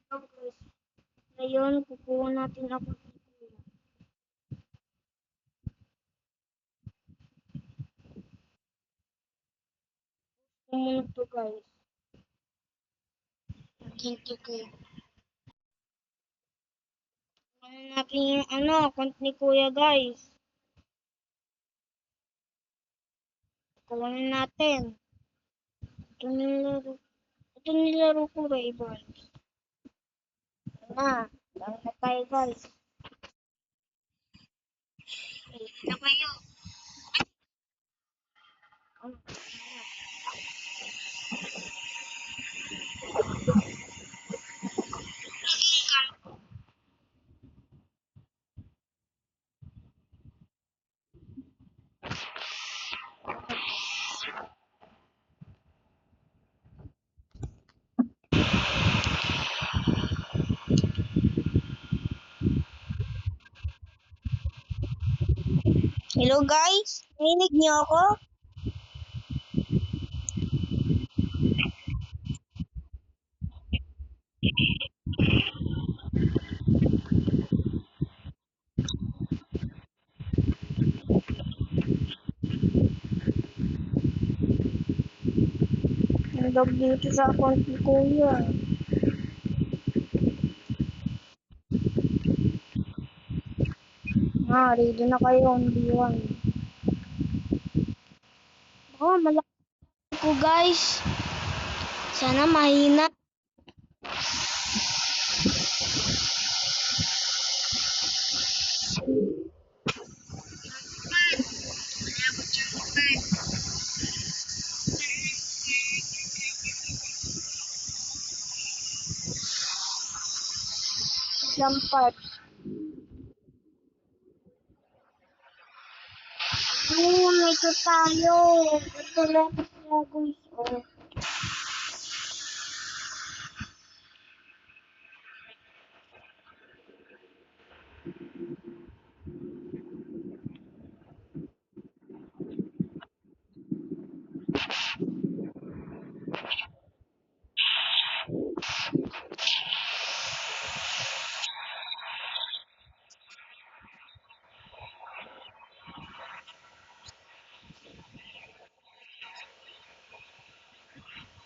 So guys, ngayon kukuha natin ako ng kuya. Kumunod to guys. Naghinti ko. Kuha natin yung account ni kuya guys. Kuha natin. Ito nilaro. Ito nilaro ko Ray-Ban. Dami na tayo guys. Ito kayo. Hello guys, narinig niyo ako? Nag-log dito sa account ni kuya. Ready na kayo on B1. Malaki ko guys. Sana mahina. Lampat. Ito tayo. Ito lang tayo guys.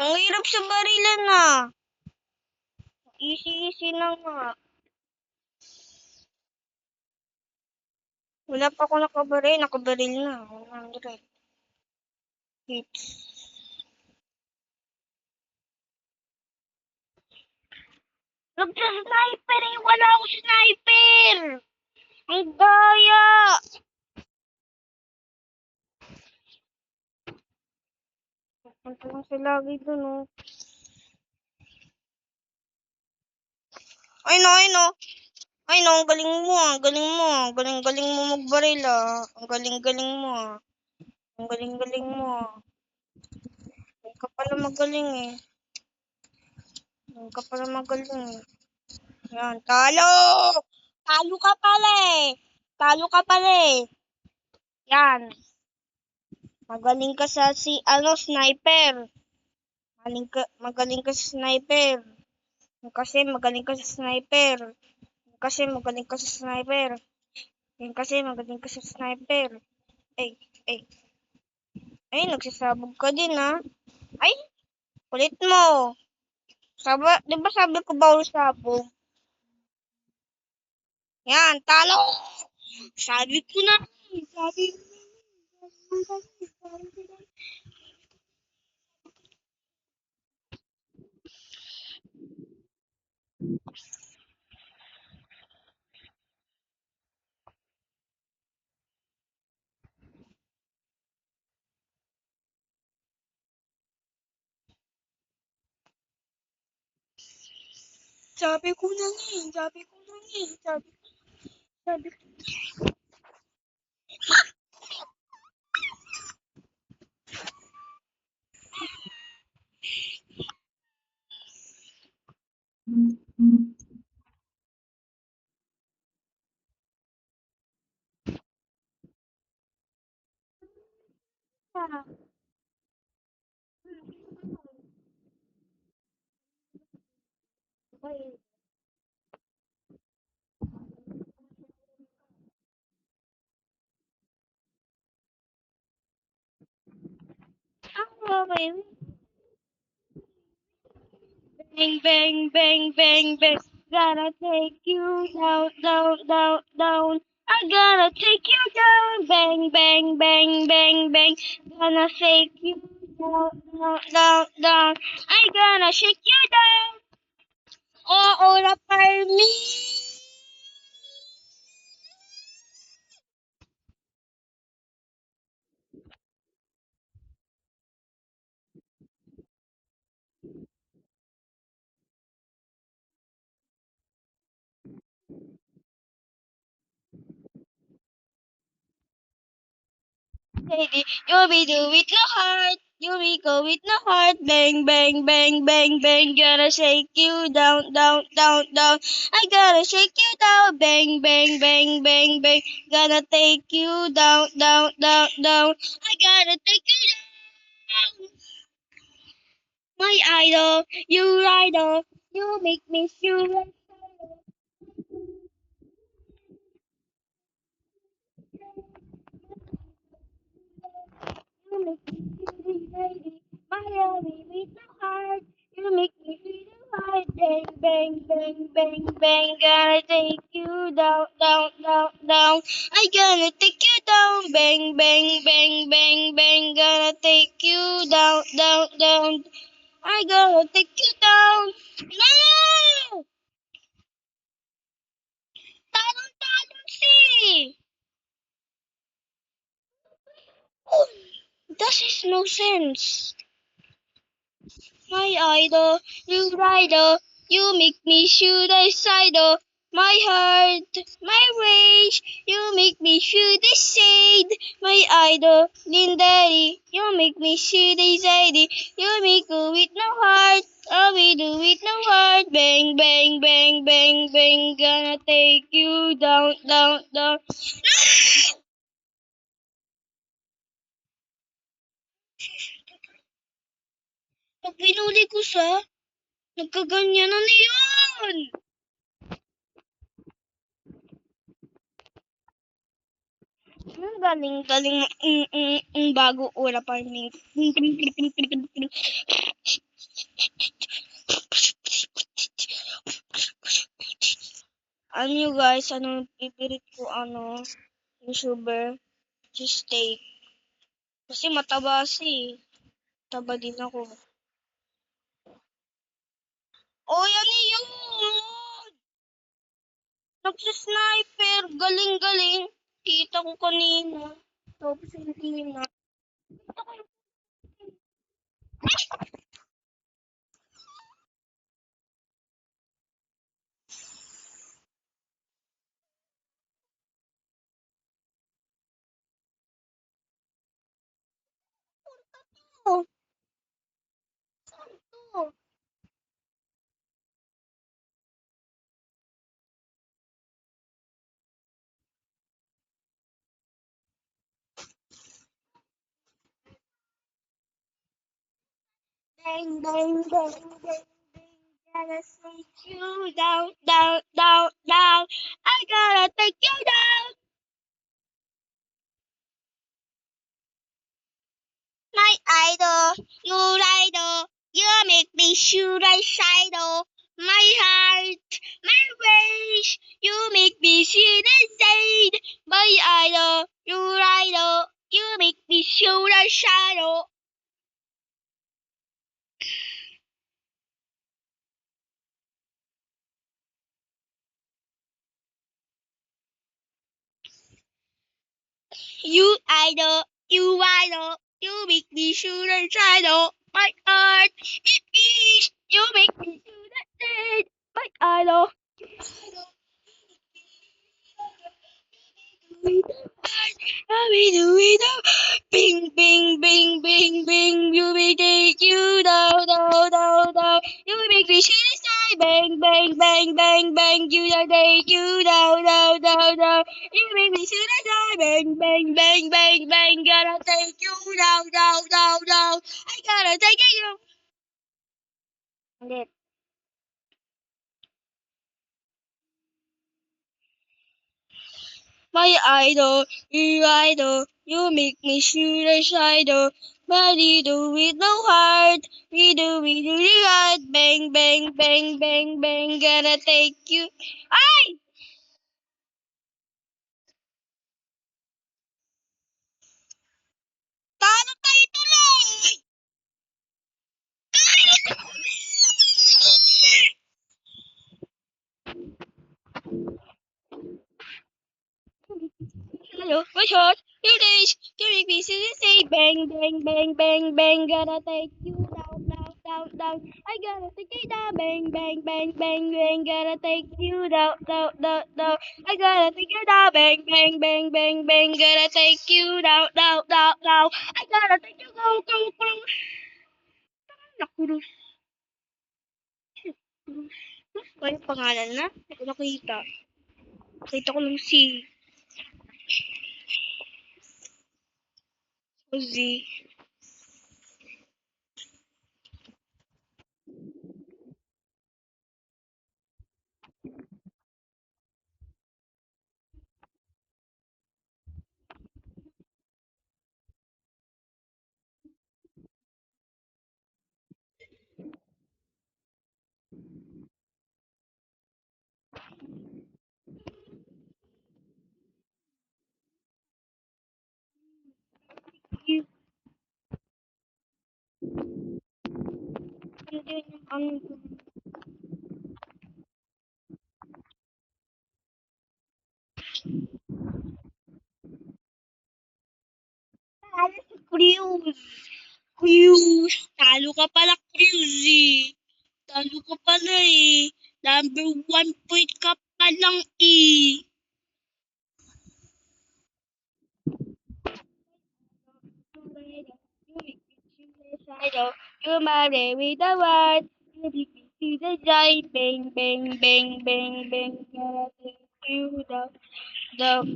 Ang hirap sa barilan na. Easy na nga. Wala pa ako nakabaril na. 100 hits. Nagsa-sniper eh! Wala ako sniper! Ang daya! Punta lang sila lagi dun Ay no, ang galing mo Ang galing mo magbaril Ang galing mo Ang galing mo Hindi ka pala magaling Hindi ka pala magaling Yan, talo! Talo ka pala Yan. Magaling ka sa sniper. Magaling ka sa sniper. Kasi magaling ka sa sniper. Kasi magaling ka sa sniper. Kasi magaling ka sa sniper. Ay, nagsasabog ka din Ay, kulit mo. Di ba sabi ko bawal sabog? Yan, talo! Sabi ko na. Sabi ko na Sabi ko. Bang, bang, bang, bang, bang. Gotta take you down, down, down, down. I gotta take you down. Bang, bang, bang, bang, bang. Gonna take you down, down, down, down. I gonna shake you down. Oo, Raparmi. Lady, you be do with no heart. You be go with no heart. Bang, bang, bang, bang, bang. Gonna shake you down, down, down, down. I gotta shake you down. Bang, bang, bang, bang, bang. Gonna take you down, down, down, down. I gotta take you down. My idol, you idol. You make me feel. You make me feel baby. Miami with the heart. You make me feel hard. Bang, bang, bang, bang, bang. Gonna take you down, down, down, down. I gonna take you down. Bang, bang, bang, bang, bang. Gonna take you down, down, down. I gonna take you down. No! Talon, talon, see! Oh, that is no sense. My idol, you rider, you make me shoot a cider. My heart, my rage, you make me shoot a shade. My idol, Lindari, you make me shoot a zaddy. You make go with no heart, I'll be do with no heart. Bang, bang, bang, bang, bang, gonna take you down, down, down. Pag pinuli ko siya, nagkaganyanan na yun. Ang galing-galing bago ura pa rin. Ano nyo guys, anong pipirit ko YouTuber? Si Steak. Kasi mataba Taba din ako. Oh, yan yun! Nagsisniper! Galing-galing! Kita ko kanina. Tapos hindi na. Kita ko ito. Bang, bang, bang, bang, bang. Gotta take you down, down, down, down. I gotta take you down. My idol, you idol, you make me shoot a shadow. My heart, my wish, you make me see the shade. My idol, you make me shoot a shadow. You make me shoot a shadow. My heart, it is, you make me shoot a shade. My idol. Bing, bing, bing, bing, bing. You may take you down, down, down, down. You make me see the sky. Bang, bang, bang, bang, bang. You will take you down, down, down, down. You make me see the sky. Bang, bang, bang, bang, bang. Gotta take you down, down, down, down. I gotta take you. Ulit. My idol, you make me shoot a shadow. But you do with no heart. We do the right. Bang, bang, bang, bang, bang. Gonna take you. Ay! Talo tayo tuloy! Hello, what's yours? Two days, two weeks, say bang, bang, bang, bang, bang, gonna take you down, down, down, down. I gotta take you down, bang, bang, bang, bang, bang, gonna take you down, down, down, down. I gotta take you down, bang, bang, bang, bang, bang, gonna take you down, down, down, down. I gotta take you go, go, go. Nakurus, kurus. Ano yung pangalan na? Hindi ko nakita. Nakita ko lang si Ozzy. Ano din yung ang talo si Cruz. Cruz. Talo ka pala, Cruz eh. Talo ka pala eh. Number 1 point ka pa lang eh. You marry with the one. You beat me to the joy. Bang, bang, bang, bang, bang. Gotta take you down, down.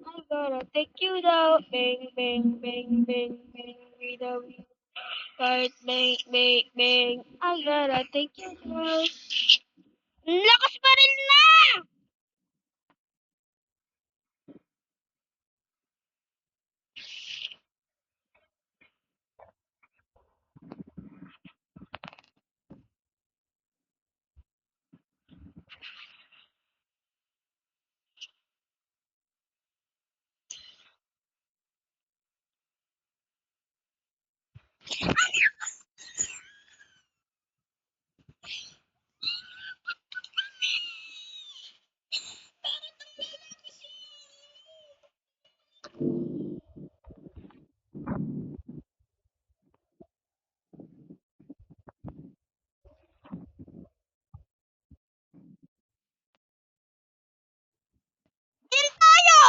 I gotta take you down. Bang, bang, bang, bang, bang. With the heart, bang, bang, bang. I gotta take you down. Lakas pa rin na! Deal tayo!